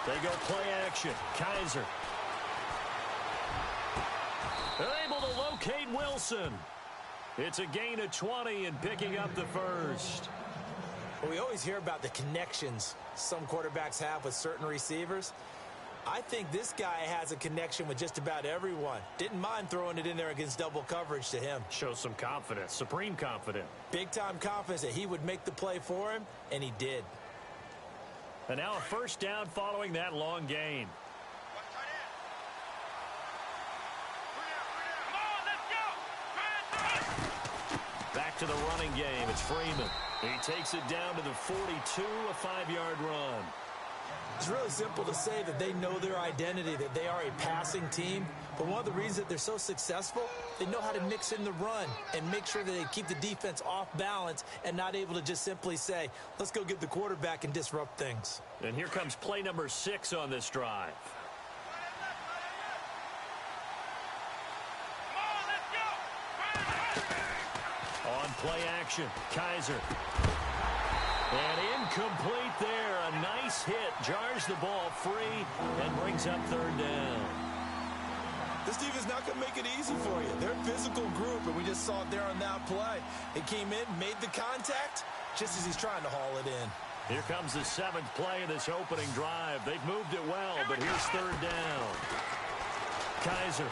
They go play action. Kaiser. They're able to locate Wilson. It's a gain of 20 and picking up the first. Well, we always hear about the connections some quarterbacks have with certain receivers. I think this guy has a connection with just about everyone. Didn't mind throwing it in there against double coverage to him. Shows some confidence, supreme confidence. Big-time confidence that he would make the play for him, and he did. And now a first down following that long gain. Back to the running game. It's Freeman. He takes it down to the 42, a 5-yard run. It's really simple to say that they know their identity, that they are a passing team. But one of the reasons that they're so successful, they know how to mix in the run and make sure that they keep the defense off balance and not able to just simply say, let's go get the quarterback and disrupt things. And here comes play number 6 on this drive. On play action, Kaiser. And incomplete there. A nice hit. Jars the ball free and brings up third down. This team is not going to make it easy for you. They're a physical group, and we just saw it there on that play. It came in, made the contact, just as he's trying to haul it in. Here comes the 7th play of this opening drive. They've moved it well, but here's third down. Kaiser.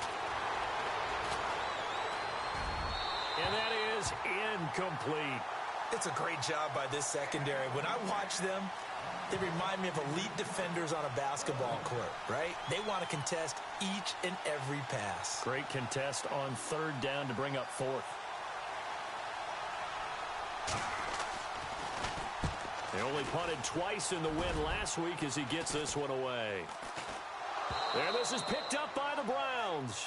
And that is incomplete. It's a great job by this secondary. When I watch them, they remind me of elite defenders on a basketball court, right? They want to contest each and every pass. Great contest on third down to bring up 4th. They only punted twice in the win last week as he gets this one away. And this is picked up by the Browns.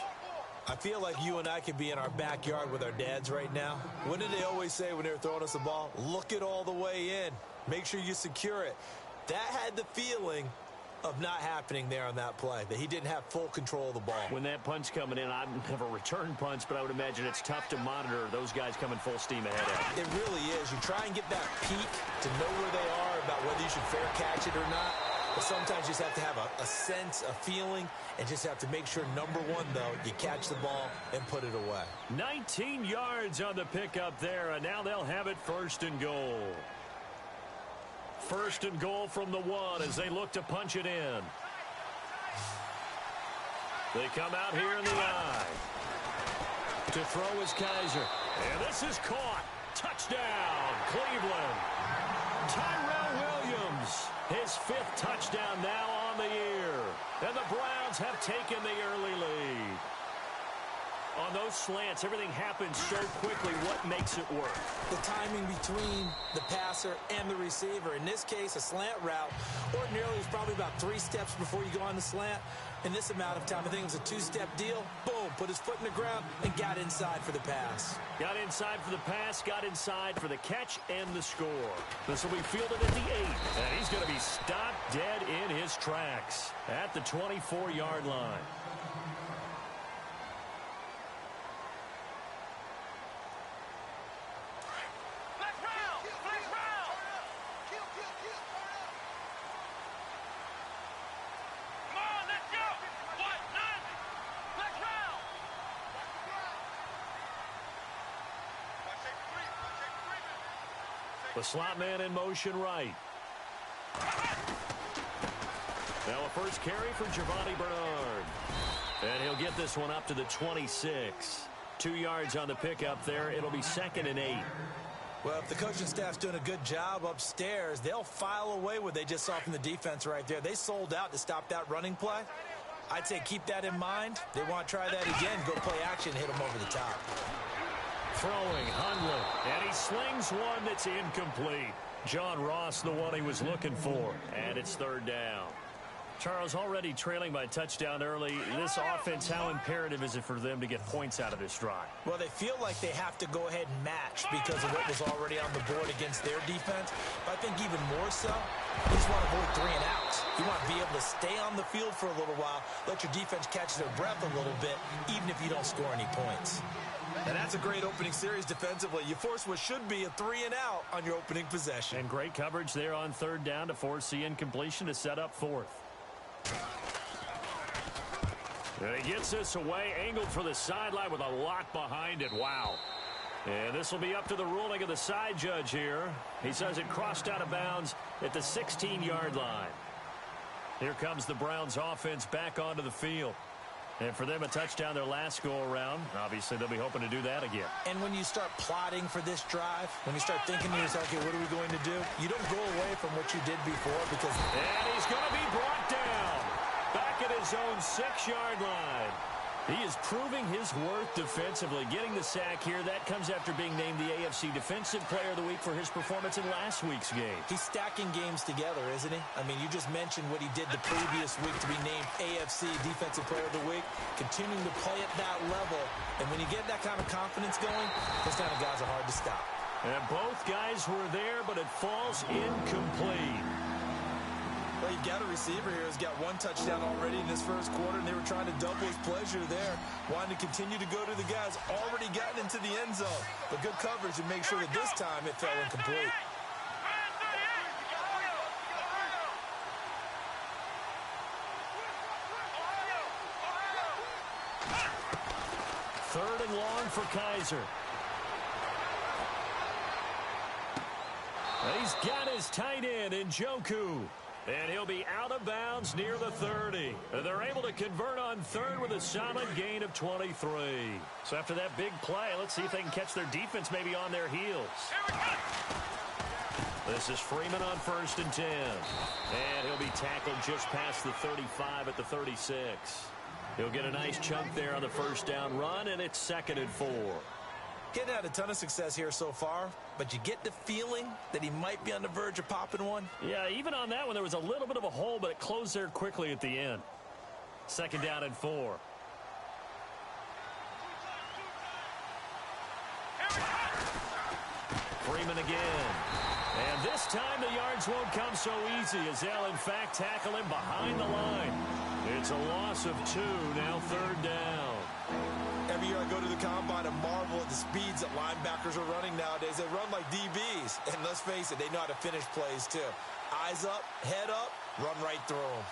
I feel like you and I could be in our backyard with our dads right now. What did they always say when they were throwing us the ball? Look it all the way in. Make sure you secure it. That had the feeling of not happening there on that play, that he didn't have full control of the ball. When that punch coming in, I've never returned punch, but I would imagine it's tough to monitor those guys coming full steam ahead at it. It really is. You try and get that peek to know where they are about whether you should fair catch it or not. But sometimes you just have to have a sense, a feeling, and just have to make sure, number one, though, you catch the ball and put it away. 19 yards on the pickup there, and now they'll have it 1st and goal. 1st and goal from the 1 as they look to punch it in. They come out here in the I. To throw is Kaiser. And this is caught. Touchdown, Cleveland. Tyrell Williams. His 5th touchdown now on the year. And the Browns have taken the early lead. On those slants, everything happens so quickly. What makes it work? The timing between the passer and the receiver. In this case, a slant route. Ordinarily, it's probably about 3 steps before you go on the slant. In this amount of time, I think it was a 2-step deal. Boom, put his foot in the ground and got inside for the pass. Got inside for the pass, got inside for the catch and the score. This will be fielded at the 8. And he's going to be stopped dead in his tracks at the 24-yard line. The slot man in motion right. Now a first carry for Giovanni Bernard. And he'll get this one up to the 26. 2 yards on the pickup there. It'll be 2nd and 8. Well, if the coaching staff's doing a good job upstairs, they'll file away what they just saw from the defense right there. They sold out to stop that running play. I'd say keep that in mind. They want to try that again. Go play action, hit them over the top. Throwing, Hundley, and he slings one that's incomplete. John Ross, the one he was looking for, and it's 3rd down. Charles, already trailing by touchdown early. This offense, how imperative is it for them to get points out of this drive? Well, they feel like they have to go ahead and match because of what was already on the board against their defense. But I think even more so, you just want to avoid 3 and outs. You want to be able to stay on the field for a little while, let your defense catch their breath a little bit, even if you don't score any points. And that's a great opening series defensively. You force what should be a 3 and out on your opening possession. And great coverage there on 3rd down to force the incompletion to set up 4th. And he gets this away, angled for the sideline with a lock behind it. Wow. And this will be up to the ruling of the side judge here. He says it crossed out of bounds at the 16-yard line. Here comes the Browns offense back onto the field. And for them, a touchdown their last go-around. Obviously, they'll be hoping to do that again. And when you start plotting for this drive, when you start thinking to yourself, okay, what are we going to do? You don't go away from what you did before because... And he's going to be brought down back at his own 6-yard line. He is proving his worth defensively, getting the sack here. That comes after being named the AFC Defensive Player of the Week for his performance in last week's game. He's stacking games together, isn't he? I mean, you just mentioned what he did the previous week to be named AFC Defensive Player of the Week, continuing to play at that level. And when you get that kind of confidence going, those kind of guys are hard to stop. And both guys were there, but it falls incomplete. Well, you've got a receiver here who's got one touchdown already in this first quarter, and they were trying to double his pleasure there, wanting to continue to go to the guys already gotten into the end zone. But good coverage to make sure that this time it fell incomplete. Third and long for Kaiser. And he's got his tight end in Njoku. And he'll be out of bounds near the 30. And they're able to convert on third with a solid gain of 23. So after that big play, let's see if they can catch their defense maybe on their heels. This is Freeman on 1st and 10. And he'll be tackled just past the 35 at the 36. He'll get a nice chunk there on the first down run, and it's 2nd and 4. Getting had a ton of success here so far, but you get the feeling that he might be on the verge of popping one. Yeah, even on that one, there was a little bit of a hole, but it closed there quickly at the end. 2nd down and 4. Freeman again. And this time the yards won't come so easy as they'll, in fact, tackle him behind the line. It's a loss of 2, now 3rd down. Every year I go to the combine and marvel at the speeds that linebackers are running nowadays. They run like DBs. And let's face it, they know how to finish plays too. Eyes up, head up, run right through them.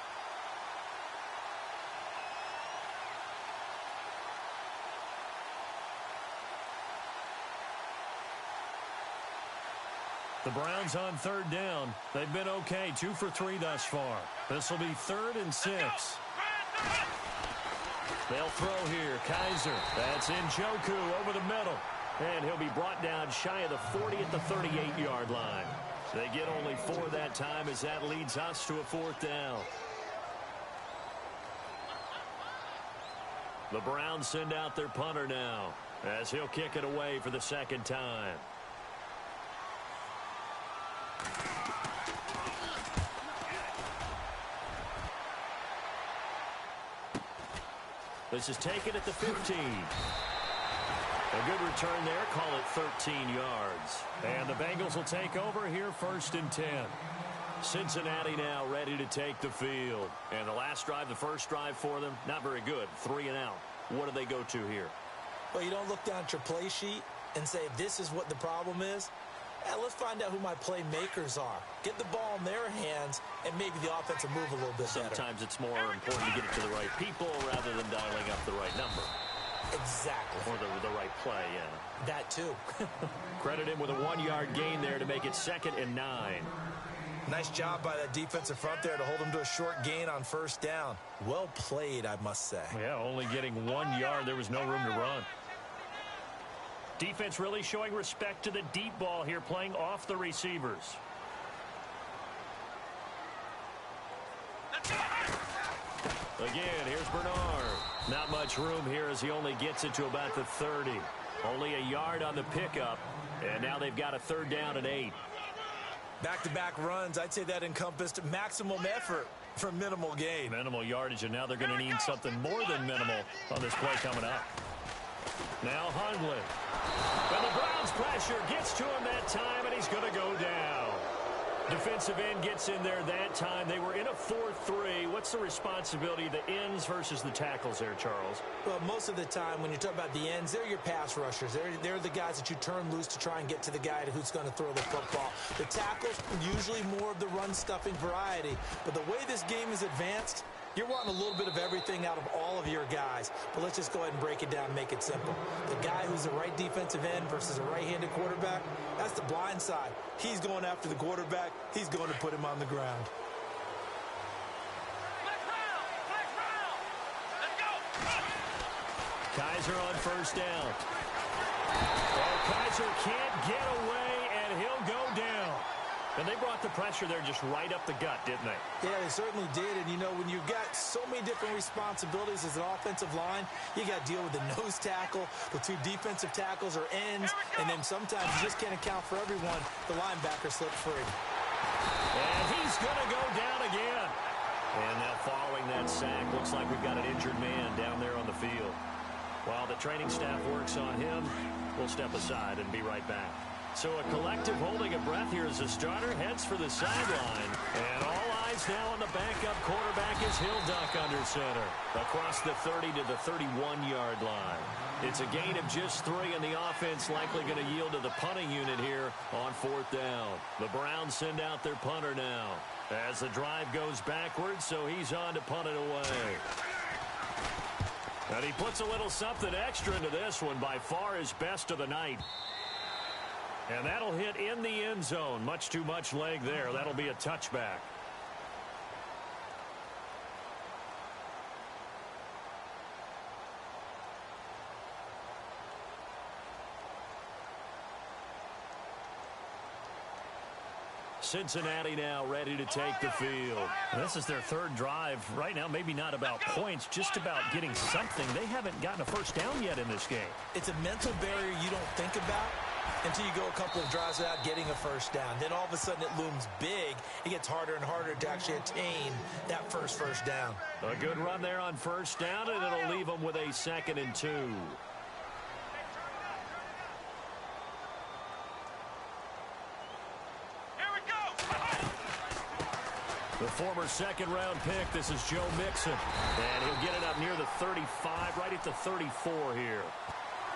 The Browns on 3rd down. They've been okay, 2 for 3 thus far. This will be 3rd and 6. They'll throw here. Kaiser. That's Njoku over the middle. And he'll be brought down shy of the 40 at the 38-yard line. They get only 4 that time as that leads us to a 4th down. The Browns send out their punter now as he'll kick it away for the 2nd time. This is taken at the 15. A good return there. Call it 13 yards. And the Bengals will take over here 1st and 10. Cincinnati now ready to take the field. And the last drive, the first drive for them, not very good. 3 and out. What do they go to here? Well, you don't look down at your play sheet and say, this is what the problem is. Yeah, let's find out who my playmakers are. Get the ball in their hands, and maybe the offense will move a little bit better. Sometimes it's more important to get it to the right people rather than dialing up the right number. Exactly. Or the right play, yeah. That too. Credit him with a 1-yard gain there to make it 2nd and 9. Nice job by that defensive front there to hold him to a short gain on 1st down. Well played, I must say. Yeah, only getting 1 yard. There was no room to run. Defense really showing respect to the deep ball here, playing off the receivers. Again, here's Bernard. Not much room here as he only gets it to about the 30. Only a yard on the pickup, and now they've got a 3rd down and 8. Back-to-back runs, I'd say that encompassed maximum effort for minimal gain. Minimal yardage, and now they're going to need something more than minimal on this play coming up. Now Hundley. And the Browns pressure gets to him that time, and he's going to go down. Defensive end gets in there that time. They were in a 4-3. What's the responsibility of the ends versus the tackles there, Charles? Well, most of the time when you talk about the ends, they're your pass rushers. They're the guys that you turn loose to try and get to the guy who's going to throw the football. The tackles, usually more of the run-stuffing variety. But the way this game is advanced, you're wanting a little bit of everything out of all of your guys. But let's just go ahead and break it down and make it simple. The guy who's the right defensive end versus a right-handed quarterback, that's the blind side. He's going after the quarterback. He's going to put him on the ground. Kaiser on first down. Oh, Kaiser can't get away, and he'll go down. And they brought the pressure there just right up the gut, didn't they? Yeah, they certainly did. And, you know, when you've got so many different responsibilities as an offensive line, you got to deal with the nose tackle, the two defensive tackles or ends, and then sometimes you just can't account for everyone. The linebacker slipped free. And he's going to go down again. And now following that sack, looks like we've got an injured man down there on the field. While the training staff works on him, we'll step aside and be right back. So a collective holding of breath here as the starter heads for the sideline. And all eyes now on the backup quarterback as he'll duck under center. Across the 30 to the 31-yard line. It's a gain of just 3, and the offense likely going to yield to the punting unit here on 4th down. The Browns send out their punter now as the drive goes backwards, so he's on to punt it away. And he puts a little something extra into this one, by far his best of the night. And that'll hit in the end zone. Much too much leg there. That'll be a touchback. Cincinnati now ready to take the field. This is their 3rd drive. Right now, maybe not about points, just about getting something. They haven't gotten a first down yet in this game. It's a mental barrier you don't think about until you go a couple of drives without getting a first down. Then all of a sudden it looms big. It gets harder and harder to actually attain that first down. A good run there on first down, and it'll leave them with a 2nd and 2. The former 2nd-round pick, this is Joe Mixon. And he'll get it up near the 35, right at the 34 here.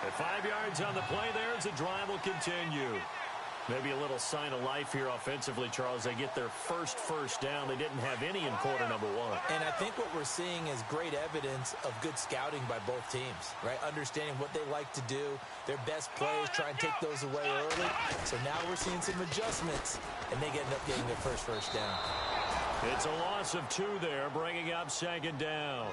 At 5 yards on the play there as the drive will continue. Maybe a little sign of life here offensively, Charles. They get their first down. They didn't have any in quarter number 1. And I think what we're seeing is great evidence of good scouting by both teams, right? Understanding what they like to do, their best plays, try and take those away early. So now we're seeing some adjustments, and they end up getting their first down. It's a loss of 2 there, bringing up 2nd down.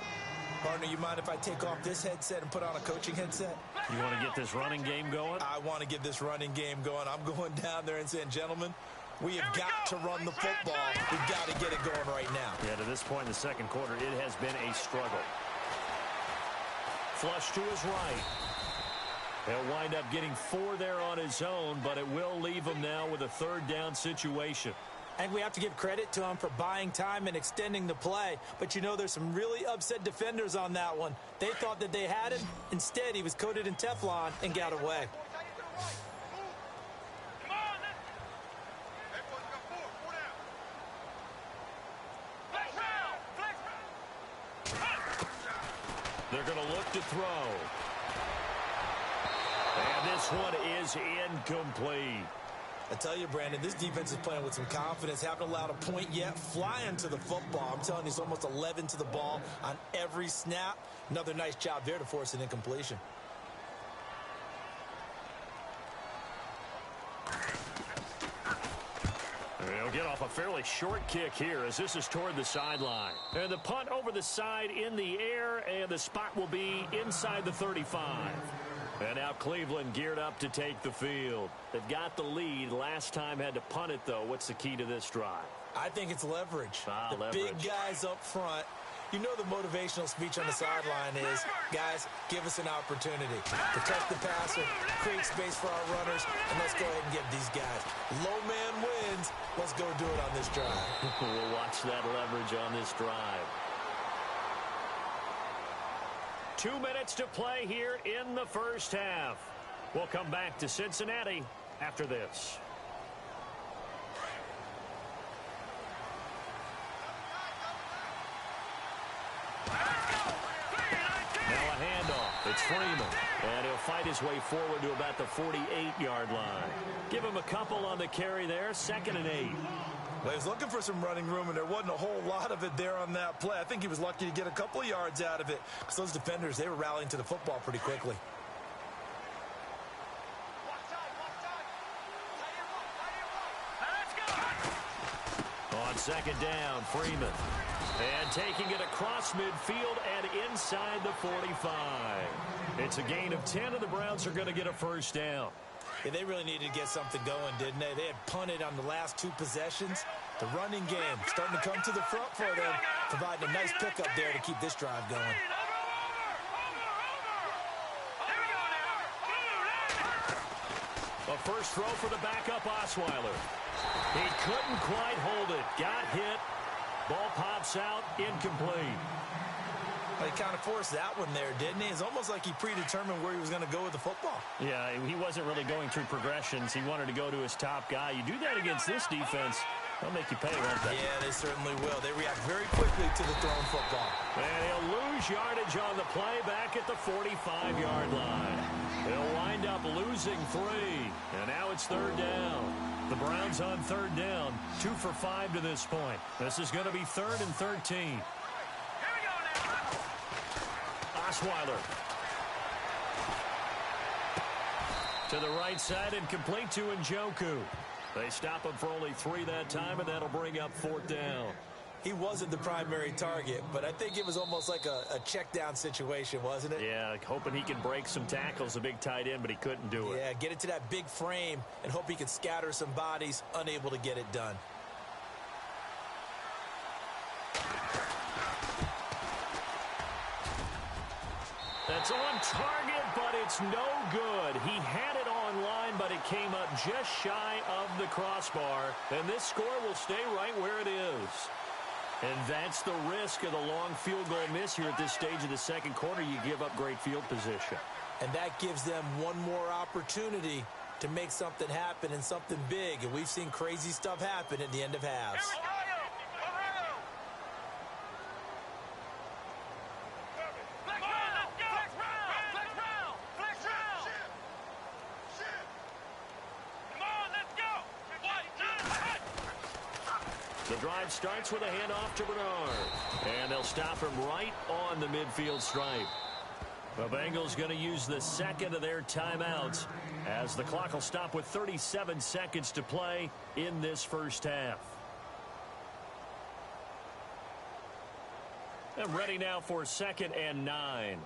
Partner, you mind if I take off this headset and put on a coaching headset? You want to get this running game going? I want to get this running game going. I'm going down there and saying, gentlemen, we have got to run the football. We've got to get it going right now. Yeah, to this point in the 2nd quarter, it has been a struggle. Flush to his right. He'll wind up getting 4 there on his own, but it will leave him now with a 3rd down situation. And we have to give credit to him for buying time and extending the play. But, you know, there's some really upset defenders on that one. They thought that they had him. Instead, he was coated in Teflon and got away. They're going to look to throw. And this one is incomplete. I tell you, Brandon, this defense is playing with some confidence. Haven't allowed a point yet. Flying to the football. I'm telling you, it's almost 11 to the ball on every snap. Another nice job there to force an incompletion. They'll get off a fairly short kick here as this is toward the sideline. And the punt over the side in the air, and the spot will be inside the 35. And now Cleveland geared up to take the field. They've got the lead. Last time had to punt it, though. What's the key to this drive? I think it's leverage. Leverage. Big guys up front. You know the motivational speech on the sideline is, guys, give us an opportunity. Protect the passer, create space for our runners, and let's go ahead and give these guys. Low man wins. Let's go do it on this drive. We'll watch that leverage on this drive. 2 minutes to play here in the first half. We'll come back to Cincinnati after this. Freeman. And he'll fight his way forward to about the 48-yard line. Give him a couple on the carry there. 2nd and 8. Well, he was looking for some running room, and there wasn't a whole lot of it there on that play. I think he was lucky to get a couple of yards out of it because those defenders, they were rallying to the football pretty quickly. On 2nd down, Freeman. And taking it across midfield and inside the 45. It's a gain of 10, and the Browns are going to get a first down. Yeah, they really needed to get something going, didn't they? They had punted on the last 2 possessions. The running game starting to come to the front for them, providing a nice pickup there to keep this drive going. A first throw for the backup Osweiler. He couldn't quite hold it. Got hit. Ball pops out. Incomplete. He kind of forced that one there, didn't he? It's almost like he predetermined where he was going to go with the football. Yeah, he wasn't really going through progressions. He wanted to go to his top guy. You do that against this defense, they'll make you pay, won't they? Yeah, they certainly will. They react very quickly to the thrown football. And he'll lose yardage on the play back at the 45-yard line. He'll wind up losing 3. And now it's 3rd down. The Browns on 3rd down, 2 for 5 to this point. This is going to be 3rd and 13. Osweiler. To the right side and complete to Njoku. They stop him for only 3 that time, and that'll bring up 4th down. He wasn't the primary target, but I think it was almost like a check down situation, wasn't it? Yeah, hoping he can break some tackles, a big tight end, but he couldn't do it. Yeah, get it to that big frame and hope he can scatter some bodies, unable to get it done. That's on target, but it's no good. He had it on line, but it came up just shy of the crossbar. And this score will stay right where it is. And that's the risk of the long field goal miss here at this stage of the 2nd quarter. You give up great field position. And that gives them one more opportunity to make something happen and something big. And we've seen crazy stuff happen at the end of halves. The drive starts with a handoff to Bernard. And they'll stop him right on the midfield stripe. The Bengals going to use the 2nd of their timeouts as the clock will stop with 37 seconds to play in this first half. And ready now for 2nd and 9.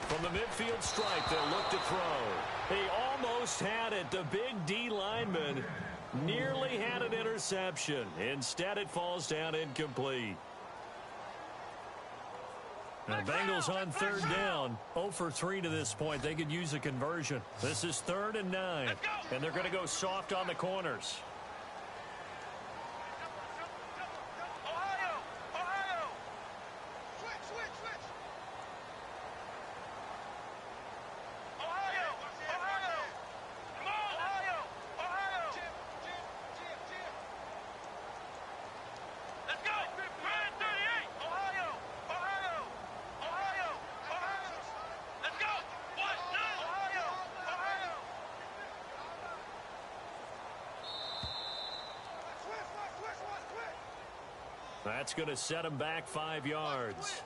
From the midfield stripe, they'll look to throw. He almost had it. The big D lineman nearly had an interception. Instead, it falls down incomplete. The Bengals on 3rd down. 0 for 3 to this point. They could use a conversion. This is 3rd and 9. And they're going to go soft on the corners. That's going to set him back 5 yards.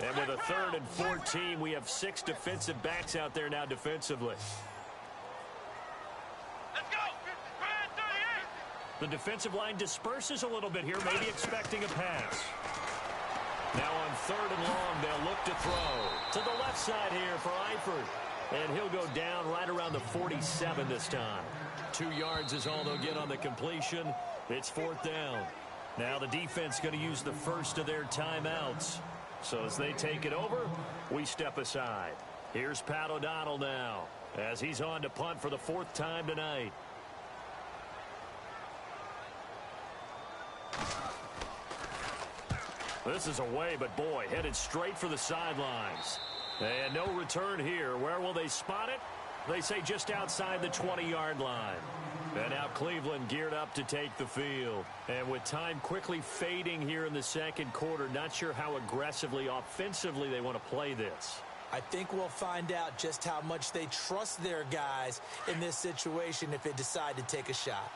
And with a 3rd and 14, we have 6 defensive backs out there now defensively. The defensive line disperses a little bit here, maybe expecting a pass. Now on 3rd and long, they'll look to throw. To the left side here for Eifert. And he'll go down right around the 47 this time. 2 yards is all they'll get on the completion. It's 4th down. Now the defense going to use the first of their timeouts. So as they take it over, we step aside. Here's Pat O'Donnell now as he's on to punt for the 4th time tonight. This is away, but boy, headed straight for the sidelines. And no return here. Where will they spot it? They say just outside the 20-yard line. And now Cleveland geared up to take the field. And with time quickly fading here in the second quarter, not sure how aggressively, offensively they want to play this. I think we'll find out just how much they trust their guys in this situation if they decide to take a shot.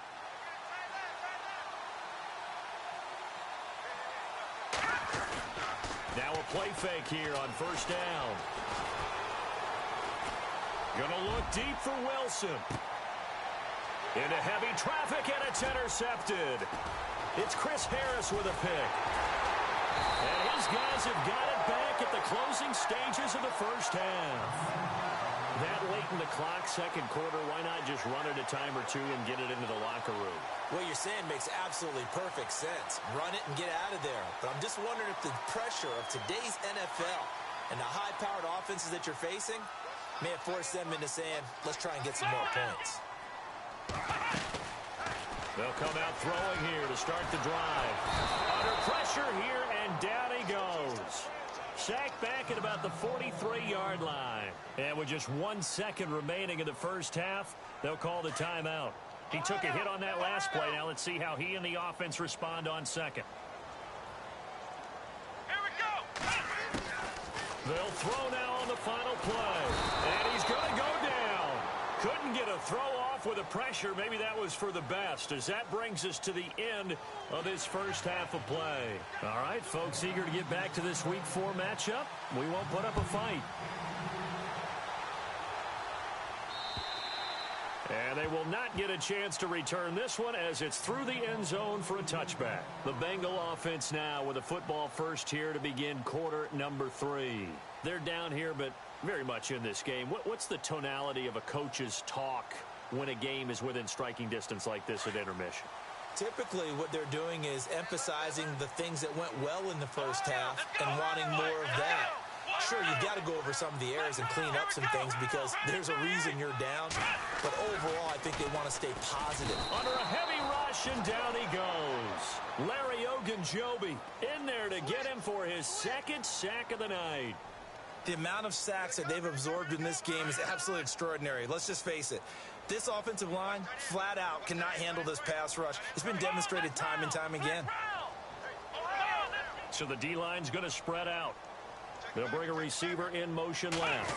Now a play fake here on first down. Gonna look deep for Wilson. Into heavy traffic, and it's intercepted. It's Chris Harris with a pick. And his guys have got it back at the closing stages of the first half. That late in the clock, second quarter, why not just run it a time or two and get it into the locker room? What you're saying makes absolutely perfect sense. Run it and get out of there. But I'm just wondering if the pressure of today's NFL and the high-powered offenses that you're facing may have forced them into saying, let's try and get some more points. They'll come out throwing here to start the drive. Under pressure here, and down he goes. Sacked back at about the 43-yard line. And with just 1 second remaining in the first half, they'll call the timeout. He took a hit on that last play. Now let's see how he and the offense respond on second. Here we go. They'll throw now on the final play. And he's going to go down. Couldn't get a throw off with the pressure. Maybe that was for the best, as that brings us to the end of this first half of play. All right, folks, eager to get back to this Week 4 matchup. We won't put up a fight. And they will not get a chance to return this one as it's through the end zone for a touchback. The Bengal offense now with a football first here to begin quarter number 3. They're down here, but very much in this game. What's the tonality of a coach's talk when a game is within striking distance like this at intermission? Typically, what they're doing is emphasizing the things that went well in the first half and wanting more of that. Sure, you've got to go over some of the errors and clean up some things because there's a reason you're down. But overall, I think they want to stay positive. Under a heavy rush, and down he goes. Larry Ogunjobi in there to get him for his second sack of the night. The amount of sacks that they've absorbed in this game is absolutely extraordinary. Let's just face it. This offensive line, flat out, cannot handle this pass rush. It's been demonstrated time and time again. So the D-line's going to spread out. They'll bring a receiver in motion left.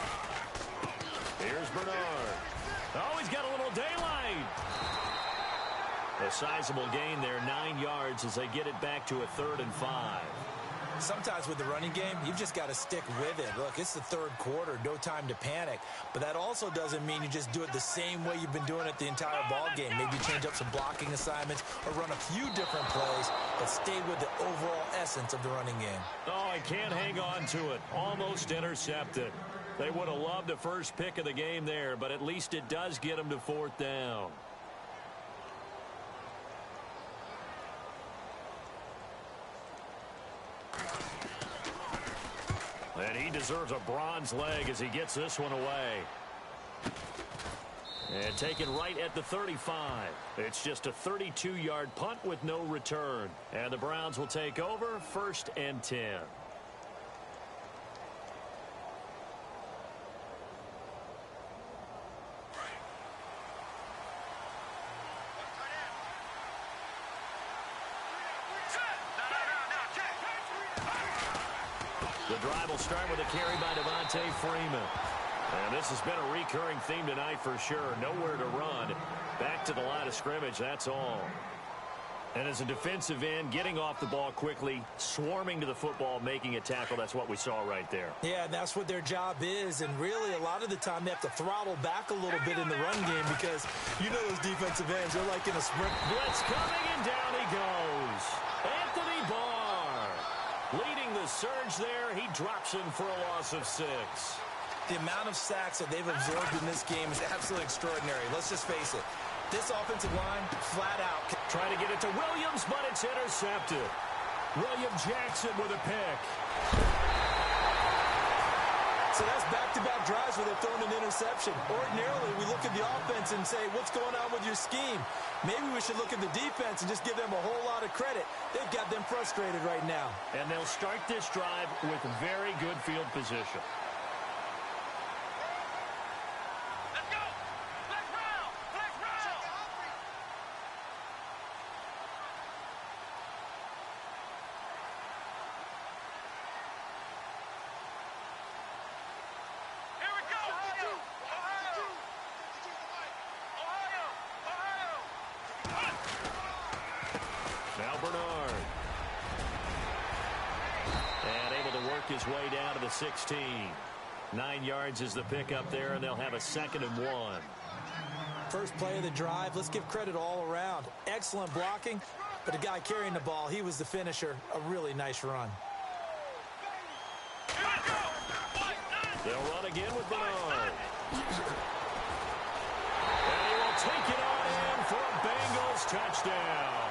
Here's Bernard. Oh, he's got a little daylight. A sizable gain there, 9 yards as they get it back to a 3rd and 5. Sometimes with the running game, you've just got to stick with it. Look, it's the third quarter, no time to panic. But that also doesn't mean you just do it the same way you've been doing it the entire ball game. Maybe change up some blocking assignments or run a few different plays, but stay with the overall essence of the running game. Oh, I can't hang on to it. Almost intercepted. They would have loved the first pick of the game there, but at least it does get them to 4th down. And he deserves a bronze leg as he gets this one away. And taken right at the 35. It's just a 32-yard punt with no return. And the Browns will take over 1st and 10. The drive will start with a carry by Devontae Freeman. And this has been a recurring theme tonight for sure. Nowhere to run. Back to the line of scrimmage, that's all. And as a defensive end, getting off the ball quickly, swarming to the football, making a tackle, that's what we saw right there. Yeah, and that's what their job is. And really, a lot of the time, they have to throttle back a little bit in the run game because you know those defensive ends, they're like in a sprint. Blitz coming, and down he goes. Anthony Barr leading the surge there. He drops him for a loss of 6. The amount of sacks that they've absorbed in this game is absolutely extraordinary. Let's just face it. This offensive line, flat out. Trying to get it to Williams, but it's intercepted. William Jackson with a pick. So that's back-to-back drives where they're throwing an interception. Ordinarily, we look at the offense and say, what's going on with your scheme? Maybe we should look at the defense and just give them a whole lot of credit. They've got them frustrated right now. And they'll start this drive with very good field position. Let's go. Let's roll. Let's roll. Here we go. Ohio. Ohio. Ohio. Now Bernard. And able to work his way down to the 16. 9 yards is the pickup there, and they'll have a 2nd and 1. First play of the drive, let's give credit all around. Excellent blocking, but the guy carrying the ball, he was the finisher. A really nice run. Here we go. They'll run again with Bernard. And he will take it on in for a Bengals touchdown.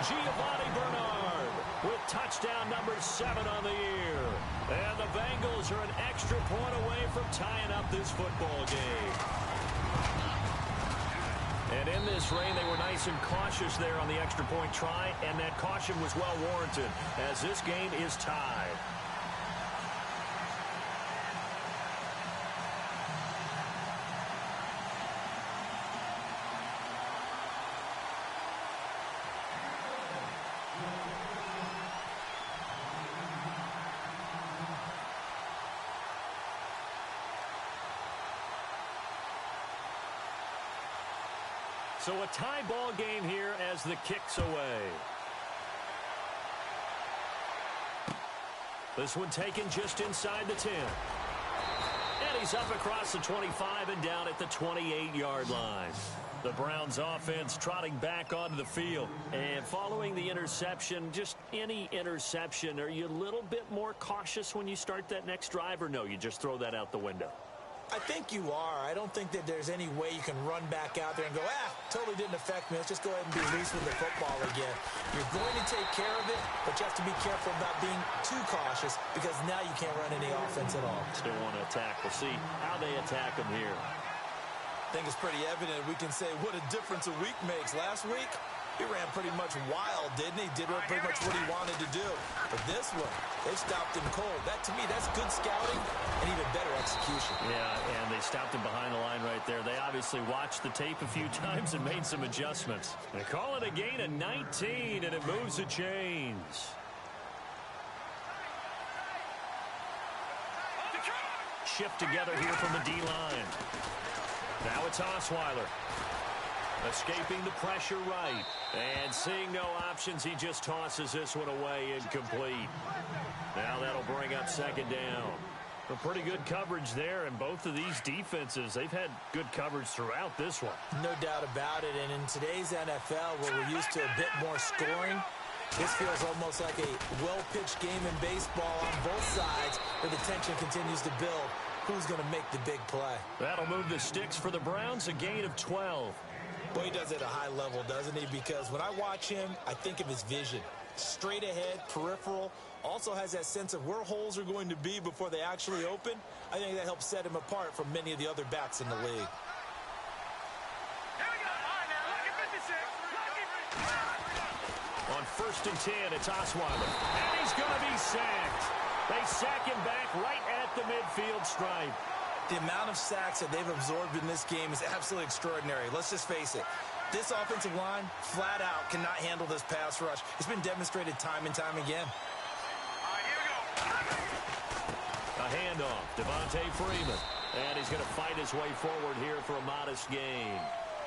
Giovanni Bernard with touchdown number 7 on the year. And the Bengals are an extra point away from tying up this football game. And in this rain, they were nice and cautious there on the extra point try, and that caution was well warranted as this game is tied. So a tie ball game here as the kick's away. This one taken just inside the 10. And he's up across the 25 and down at the 28-yard line. The Browns offense trotting back onto the field. And following the interception, just any interception, are you a little bit more cautious when you start that next drive, or no, you just throw that out the window? I think you are. I don't think that there's any way you can run back out there and go, totally didn't affect me. Let's just go ahead and be loose with the football again. You're going to take care of it, but you have to be careful about being too cautious because now you can't run any offense at all. Still want to attack. We'll see how they attack them here. I think it's pretty evident. We can say what a difference a week makes. Last week, he ran pretty much wild, didn't he? Did pretty much what he wanted to do. But this one, they stopped him cold. That, to me, that's good scouting and even better execution. Yeah, and they stopped him behind the line right there. They obviously watched the tape a few times and made some adjustments. They call it a gain of 19, and it moves the chains. Shift together here from the D-line. Now it's Osweiler. Escaping the pressure right. And seeing no options, he just tosses this one away incomplete. Now that'll bring up 2nd down. A pretty good coverage there, and both of these defenses, they've had good coverage throughout this one. No doubt about it, and in today's NFL, where we're used to a bit more scoring, this feels almost like a well-pitched game in baseball on both sides, where the tension continues to build. Who's going to make the big play? That'll move the sticks for the Browns, a gain of 12. Boy, he does it at a high level, doesn't he? Because when I watch him, I think of his vision. Straight ahead, peripheral, also has that sense of where holes are going to be before they actually open. I think that helps set him apart from many of the other backs in the league. Here we go. All right, now, look at 56. On 1st and 10, it's Osweiler. And he's going to be sacked. They sack him back right at the midfield stripe. The amount of sacks that they've absorbed in this game is absolutely extraordinary. Let's just face it. This offensive line, flat out, cannot handle this pass rush. It's been demonstrated time and time again. All right, here we go. A handoff, Devontae Freeman. And he's going to fight his way forward here for a modest gain.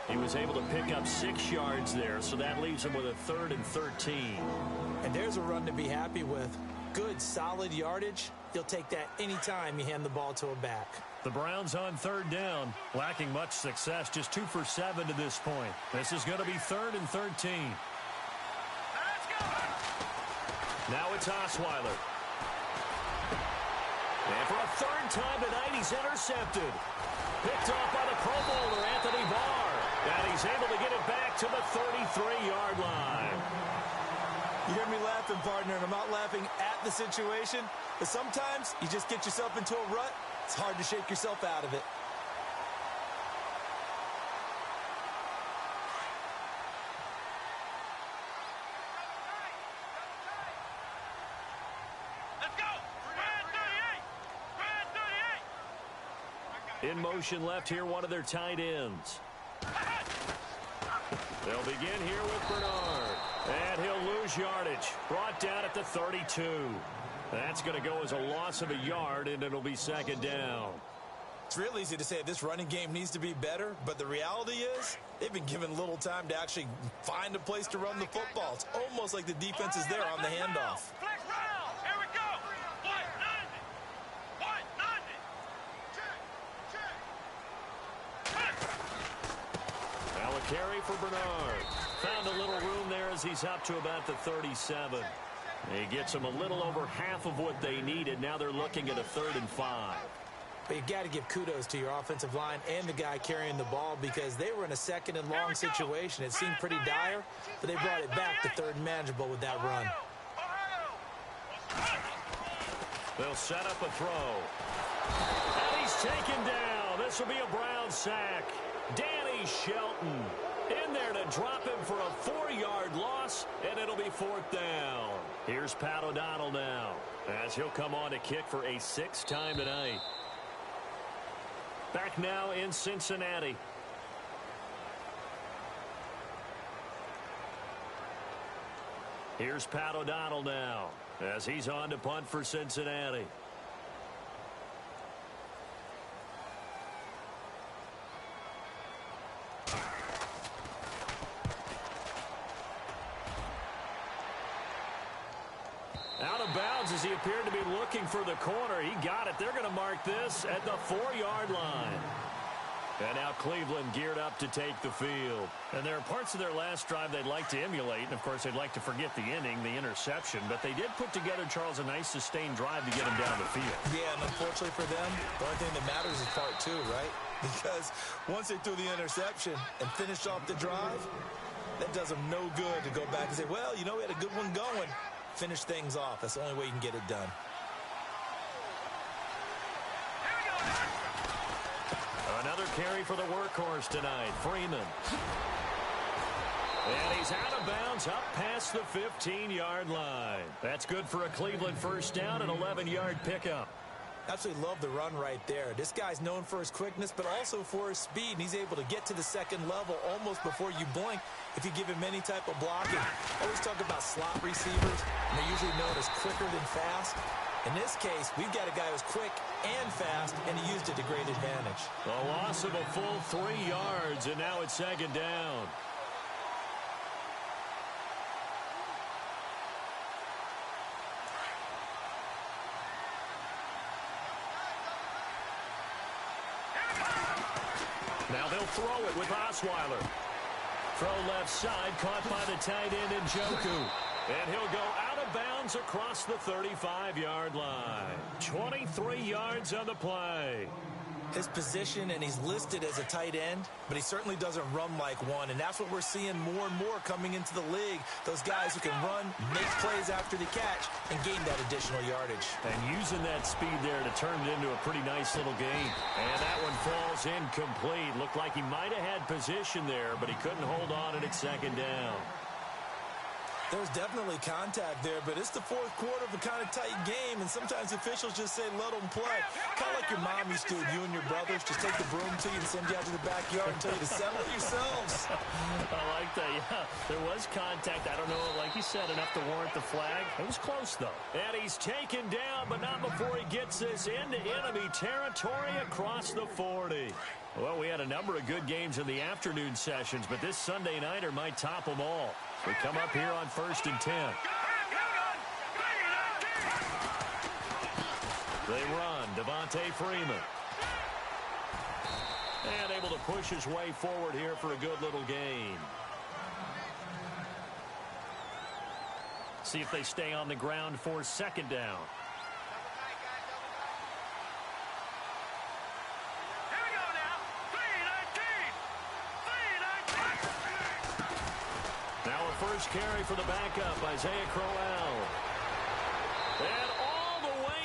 He was able to pick up 6 yards there, so that leaves him with a 3rd and 13. And there's a run to be happy with. Good, solid yardage. You'll take that anytime you hand the ball to a back. The Browns on 3rd down, lacking much success, just 2 for 7 to this point. This is going to be 3rd and 13. Let's go. Now it's Osweiler. And for a 3rd time tonight, he's intercepted. Picked off by the Pro Bowler, Anthony Barr. And he's able to get it back to the 33-yard line. You hear me laughing, partner, and I'm not laughing at the situation, but sometimes you just get yourself into a rut. It's hard to shake yourself out of it. Let's go. Red 38. Red 38. In motion left here, one of their tight ends. They'll begin here with Bernard. And he'll lose yardage. Brought down at the 32. That's going to go as a loss of a yard, and it'll be second down. It's real easy to say this running game needs to be better, but the reality is they've been given little time to actually find a place to run the football. It's almost like the defense is there on the handoff. Flex round. Here we go. White 90. White 90. Now a carry for Bernard. Found a little room there as he's up to about the 37. He gets them a little over half of what they needed. Now they're looking at a 3rd and 5. But you got to give kudos to your offensive line and the guy carrying the ball because they were in a 2nd and long situation. It seemed pretty dire, but they brought it back to 3rd and manageable with that run. They'll set up a throw. And he's taken down. This will be a Brown sack. Danny Shelton in there to drop him for a 4-yard loss, and it'll be 4th down. Here's Pat O'Donnell now as he'll come on to kick for a 6th time tonight. Back now in Cincinnati. Here's Pat O'Donnell now as he's on to punt for Cincinnati. Out of bounds as he appeared to be looking for the corner. He got it. They're going to mark this at the 4-yard line. And now Cleveland geared up to take the field. And there are parts of their last drive they'd like to emulate. And, of course, they'd like to forget the inning, the interception. But they did put together, Charles, a nice sustained drive to get them down the field. Yeah, and unfortunately for them, the only thing that matters is part 2, right? Because once they threw the interception and finished off the drive, that does them no good to go back and say, well, you know, we had a good one going. Finish things off. That's the only way you can get it done. Another carry for the workhorse tonight, Freeman. And he's out of bounds up past the 15-yard line. That's good for a Cleveland first down, an 11-yard pickup. Absolutely love the run right there. This guy's known for his quickness, but also for his speed. And he's able to get to the 2nd level almost before you blink if you give him any type of blocking. Always talk about slot receivers, and they're usually known as quicker than fast. In this case, we've got a guy who's quick and fast, and he used it to great advantage. A loss of a full 3 yards, and now it's 2nd down. Now they'll throw it with Osweiler. Throw left side, caught by the tight end Njoku. And he'll go out of bounds across the 35-yard line. 23 yards on the play. His position, and he's listed as a tight end, but he certainly doesn't run like one, and that's what we're seeing more and more coming into the league. Those guys who can run, make plays after the catch, and gain that additional yardage. And using that speed there to turn it into a pretty nice little game. And that one falls incomplete. Looked like he might have had position there, but he couldn't hold on, and it's 2nd down. There's definitely contact there, but it's the 4th quarter of a kind of tight game, and sometimes officials just say, let them play. Kind of like your mom used to, you and your brothers, just take the broom to you and send you out to the backyard and tell you to settle it yourselves. I like that, yeah. There was contact. I don't know, like you said, enough to warrant the flag. It was close, though. And he's taken down, but not before he gets this into enemy territory across the 40. Well, we had a number of good games in the afternoon sessions, but this Sunday nighter might top them all. We come up here on 1st and 10. They run. Devontae Freeman. And able to push his way forward here for a good little gain. See if they stay on the ground for 2nd down. first carry for the backup, Isaiah Crowell. And all the way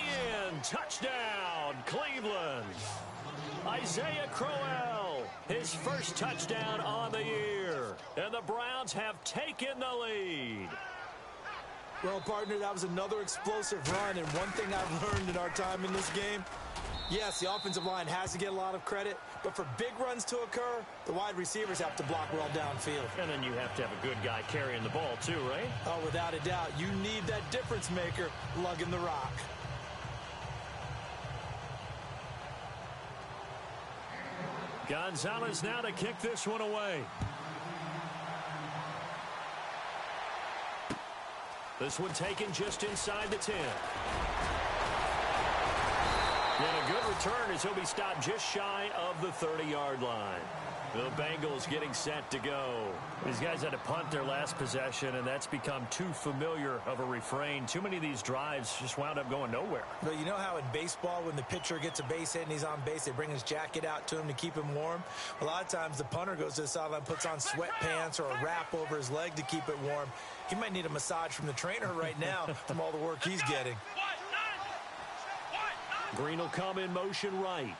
in. Touchdown, Cleveland. Isaiah Crowell, his first touchdown on the year. And the Browns have taken the lead. Well, partner, that was another explosive run, and one thing I've learned in our time in this game, yes, the offensive line has to get a lot of credit, but for big runs to occur, the wide receivers have to block well downfield. And then you have to have a good guy carrying the ball too, right? Oh, without a doubt. You need that difference maker lugging the rock. Gonzalez now to kick this one away. This one taken just inside the 10. And a good return as he'll be stopped just shy of the 30-yard line. The Bengals getting set to go. These guys had to punt their last possession, and that's become too familiar of a refrain. Too many of these drives just wound up going nowhere. But you know how in baseball, when the pitcher gets a base hit and he's on base, they bring his jacket out to him to keep him warm? A lot of times the punter goes to the sideline, puts on sweatpants or a wrap over his leg to keep it warm. He might need a massage from the trainer right now from all the work he's getting. Green will come in motion right.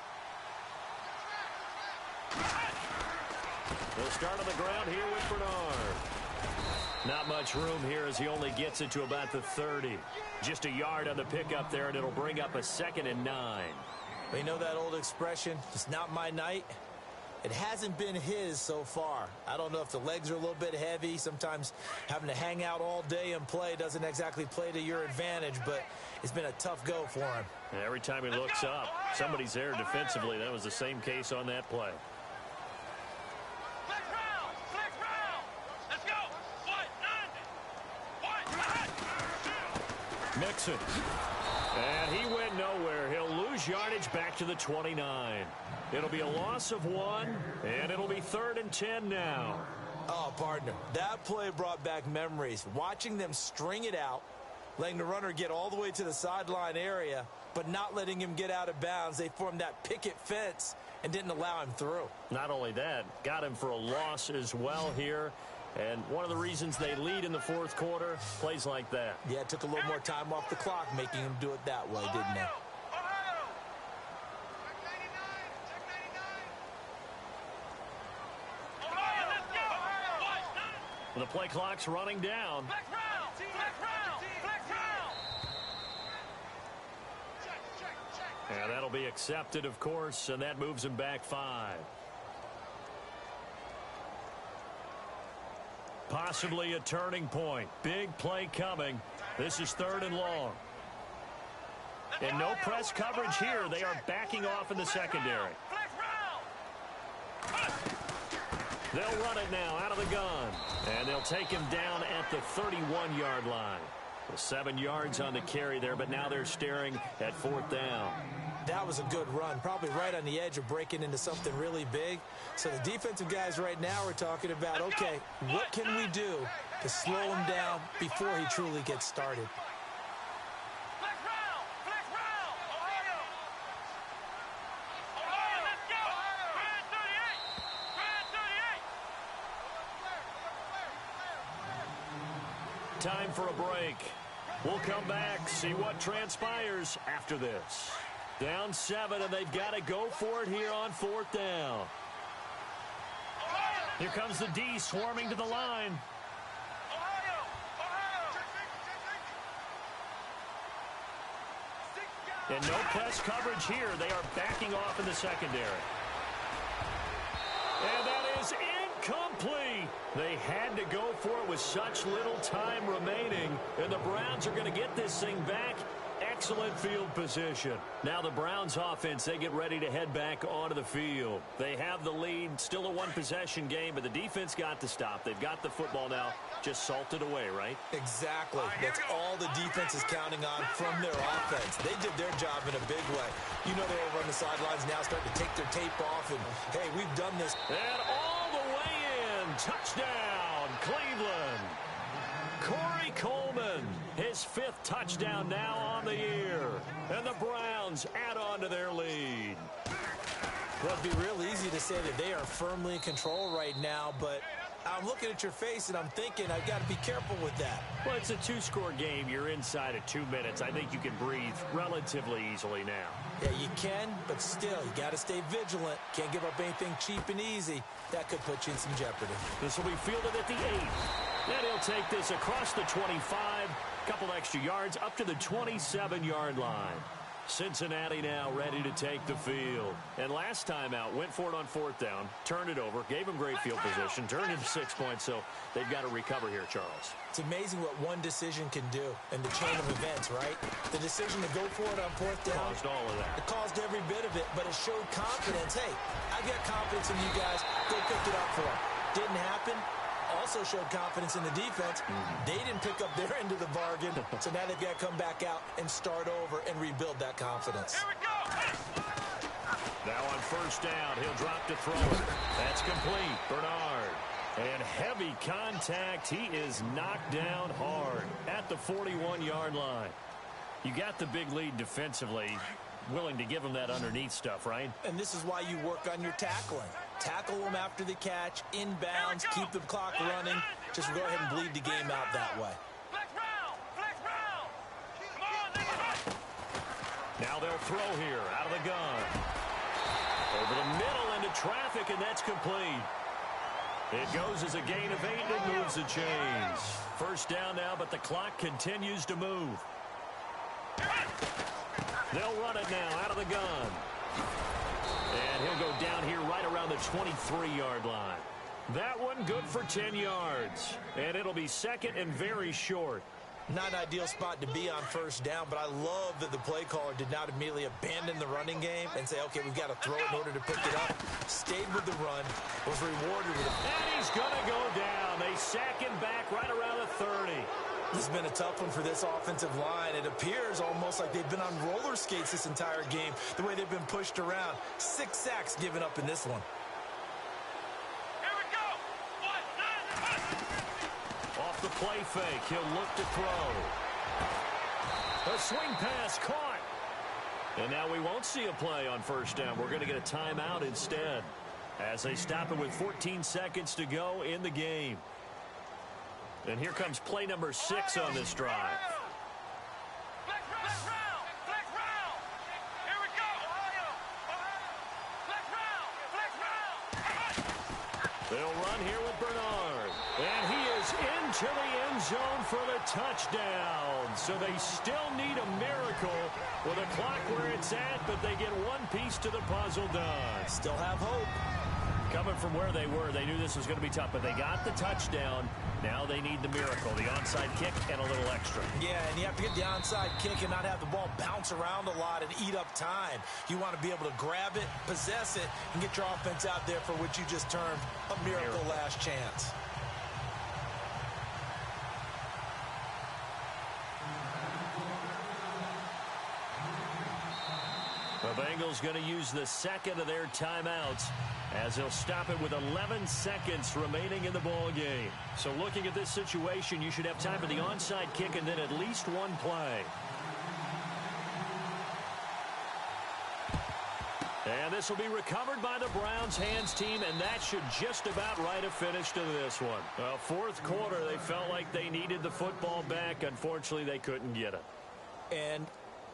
They'll start on the ground here with Bernard. Not much room here as he only gets it to about the 30. Just a yard on the pickup there, and it'll bring up a 2nd and 9. You know that old expression, it's not my night? It hasn't been his so far. I don't know if the legs are a little bit heavy. Sometimes having to hang out all day and play doesn't exactly play to your advantage, but it's been a tough go for him. And every time he looks up, somebody's there defensively. That was the same case on that play. Mixon. And he went nowhere. He'll lose yardage back to the 29. It'll be a loss of 1, and it'll be 3rd and 10 now. Oh, partner, that play brought back memories. Watching them string it out, letting the runner get all the way to the sideline area, but not letting him get out of bounds. They formed that picket fence and didn't allow him through. Not only that, got him for a loss as well here. And one of the reasons they lead in the 4th quarter, plays like that. Yeah, it took a little more time off the clock, making him do it that way, didn't it? The play clock's running down. And that'll be accepted, of course, and that moves him back 5. Possibly a turning point. Big play coming. This is 3rd and long. And no press coverage here. They are backing off in the secondary. They'll run it now out of the gun. And they'll take him down at the 31-yard line. Well, 7 yards on the carry there, but now they're staring at 4th down. That was a good run, probably right on the edge of breaking into something really big. So the defensive guys right now are talking about, okay, what can we do to slow him down before he truly gets started? Time for a break. We'll come back, see what transpires after this. Down 7, and they've got to go for it here on 4th down. Here comes the D swarming to the line. And no press coverage here. They are backing off in the secondary. And that is incomplete. They had to go for it with such little time remaining. And the Browns are going to get this thing back. Excellent field position. Now the Browns offense, they get ready to head back onto the field. They have the lead, still a 1-possession game, but the defense got to stop. They've got the football now, just salted away, right? Exactly. That's all the defense is counting on from their offense. They did their job in a big way. You know they're over on the sidelines now, starting to take their tape off, and, hey, we've done this. And all the way in. Touchdown, Cleveland. Corey Coleman, his 5th touchdown now on the year. And the Browns add on to their lead. Well, it'd be real easy to say that they are firmly in control right now, but I'm looking at your face, and I'm thinking I've got to be careful with that. Well, it's a two-score game. You're inside of 2 minutes. I think you can breathe relatively easily now. Yeah, you can, but still, you got to stay vigilant. Can't give up anything cheap and easy. That could put you in some jeopardy. This will be fielded at the 8. Then he'll take this across the 25, couple extra yards, up to the 27-yard line. Cincinnati now ready to take the field. And last time out, went for it on 4th down, turned it over, gave them great field position, turned into 6 points, so they've got to recover here, Charles. It's amazing what one decision can do in the chain of events, right? The decision to go for it on 4th down. Caused all of that. It caused every bit of it, but it showed confidence. Hey, I've got confidence in you guys. Go pick it up for them. Didn't happen. Also showed confidence in the defense. They didn't pick up their end of the bargain, so now they've got to come back out and start over and rebuild that confidence. Here we go. Now on 1st down, he'll drop to throw it. That's complete. Bernard. And heavy contact. He is knocked down hard at the 41-yard line. You got the big lead defensively. Willing to give him that underneath stuff, right? And this is why you work on your tackling. Tackle them after the catch, inbounds, keep the clock running. Just go ahead and bleed the game out that way. Flex round. Flex round. Come on, nigga. Now they'll throw here out of the gun. Over the middle into traffic, and that's complete. It goes as a gain of 8, and it moves the chains. 1st down now, but the clock continues to move. They'll run it now out of the gun. And he'll go down here right around the 23-yard line. That one good for 10 yards. And it'll be 2nd and very short. Not an ideal spot to be on 1st down, but I love that the play caller did not immediately abandon the running game and say, okay, we've got to throw it in order to pick it up. Stayed with the run, was rewarded with it. And he's going to go down. They sack him back right around the 30. This has been a tough one for this offensive line. It appears almost like they've been on roller skates this entire game, the way they've been pushed around. 6 sacks given up in this one. Here we go. 1, 9, 1. Off the play fake, he'll look to throw. A swing pass caught. And now we won't see a play on 1st down. We're going to get a timeout instead as they stop it with 14 seconds to go in the game. And here comes play number 6 on this drive. Flex round. Flex round. Here we go. Flex round. Flex round. They'll run here with Bernard. And he is into the end zone for the touchdown. So they still need a miracle with a clock where it's at, but they get one piece to the puzzle done. Still have hope. Coming from where they were, they knew this was going to be tough, but they got the touchdown. Now they need the miracle, the onside kick and a little extra. Yeah, and you have to get the onside kick and not have the ball bounce around a lot and eat up time. You want to be able to grab it, possess it, and get your offense out there for what you just termed a miracle last chance. The Bengals going to use the 2nd of their timeouts as they'll stop it with 11 seconds remaining in the ball game. So looking at this situation, you should have time for the onside kick and then at least one play. And this will be recovered by the Browns hands team, and that should just about write a finish to this one. 4th quarter, they felt like they needed the football back. Unfortunately, they couldn't get it. And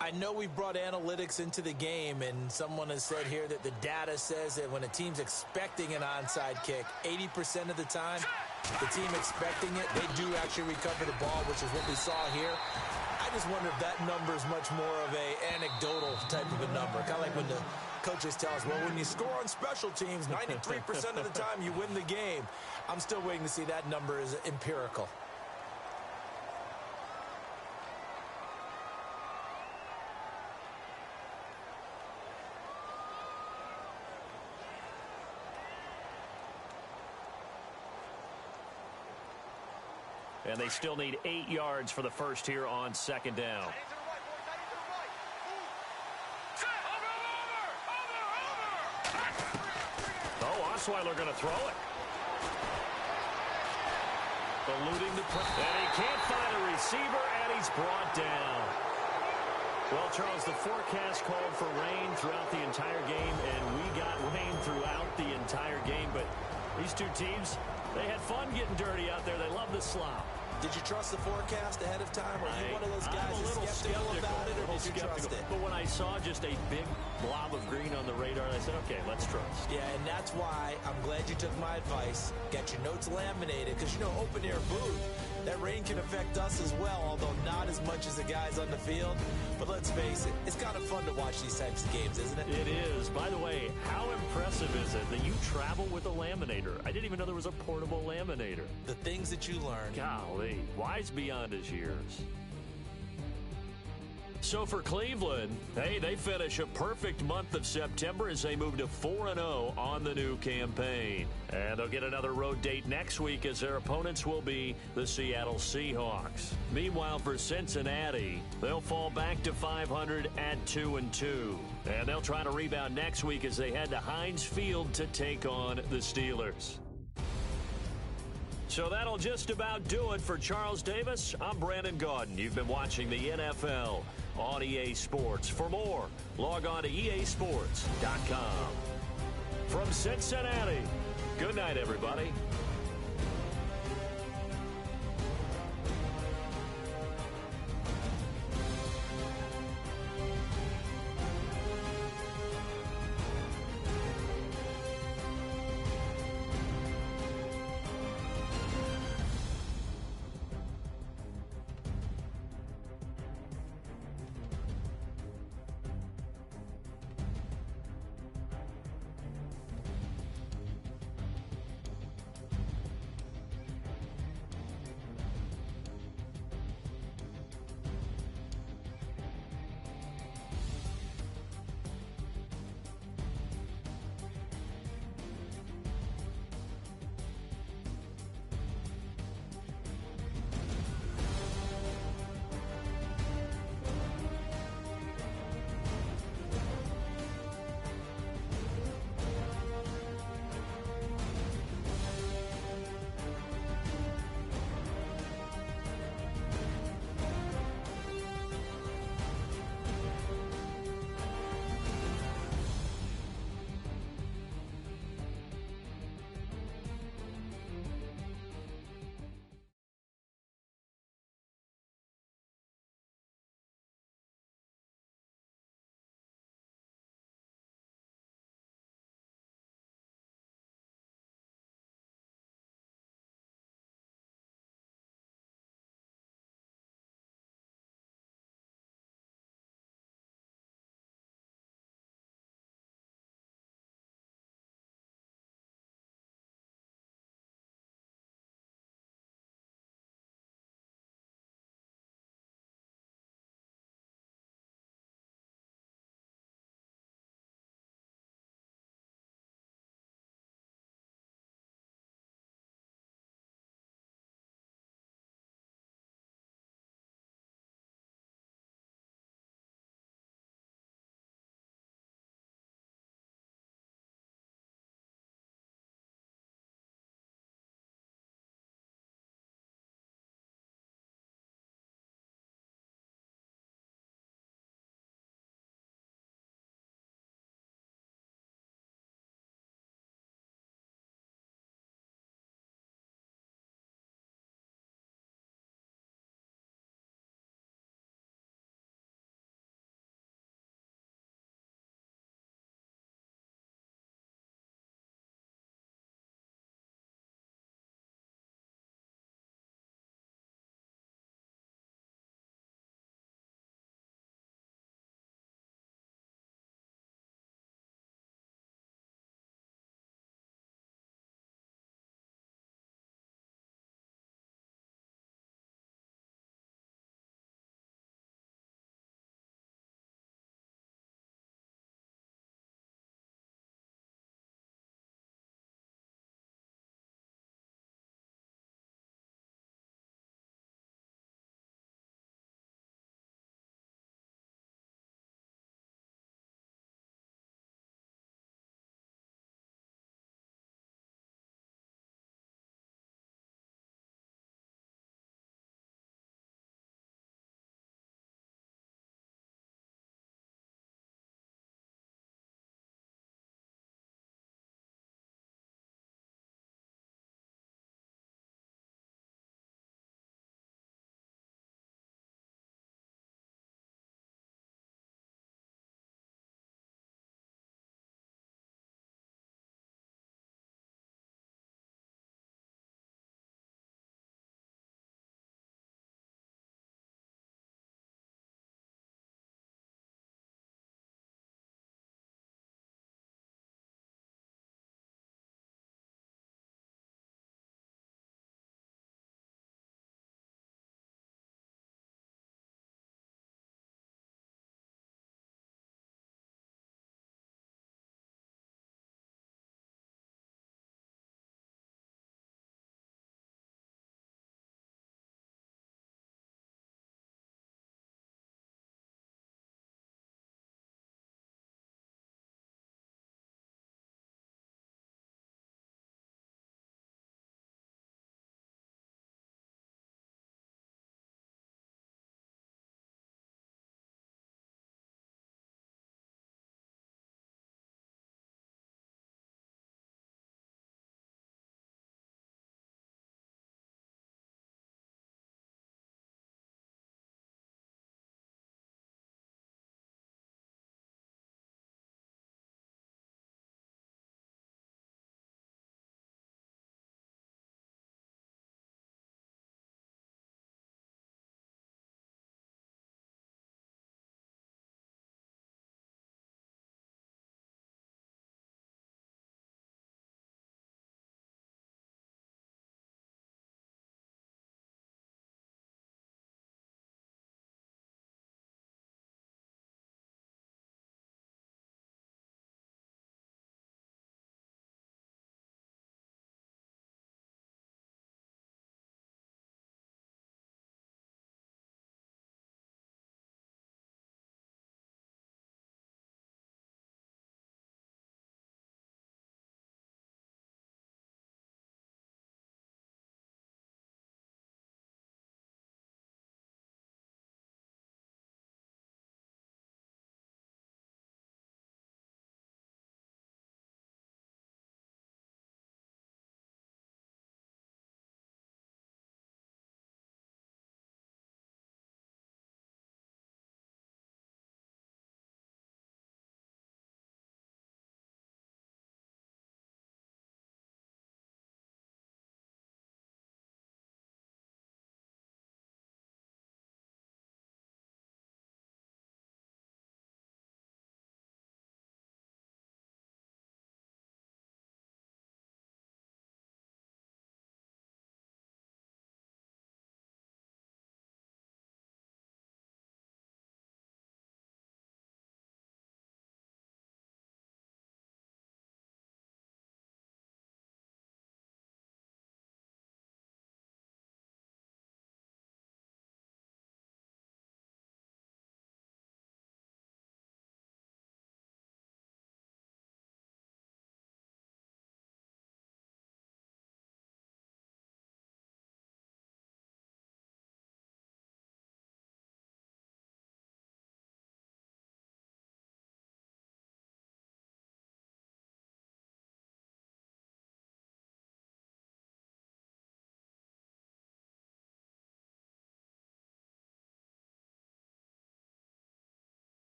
I know we've brought analytics into the game, and someone has said here that the data says that when a team's expecting an onside kick, 80% of the time, the team expecting it, they do actually recover the ball, which is what we saw here. I just wonder if that number is much more of a anecdotal type of a number, kind of like when the coaches tell us, well, when you score on special teams, 93% of the time you win the game. I'm still waiting to see that number is empirical. And they still need 8 yards for the first here on 2nd down. Oh, Osweiler going to throw it. Eluding the press. And he can't find a receiver, and he's brought down. Well, Charles, the forecast called for rain throughout the entire game, and we got rain throughout the entire game. But these two teams, They had fun getting dirty out there. They love the slop. Did you trust the forecast ahead of time? Or are you one of those guys I'm a little skeptical about it, or did you trust it? But when I saw just a big blob of green on the radar, I said, okay, let's trust. Yeah, and that's why I'm glad you took my advice. Get your notes laminated, because, you know, open air booth, that rain can affect us as well, although not as much as the guys on the field. But let's face it, it's kind of fun to watch these types of games, isn't it? It is. By the way, how impressive is it that you travel with a laminator? I didn't even know there was a portable laminator. The things that you learn. Golly, wise beyond his years. So for Cleveland, hey, they finish a perfect month of September as they move to 4-0 on the new campaign. And they'll get another road date next week as their opponents will be the Seattle Seahawks. Meanwhile, for Cincinnati, they'll fall back to 500 at 2-2. And they'll try to rebound next week as they head to Heinz Field to take on the Steelers. So that'll just about do it for Charles Davis. I'm Brandon Gaudin. You've been watching the NFL on EA Sports. For more, log on to easports.com. From Cincinnati, good night, everybody.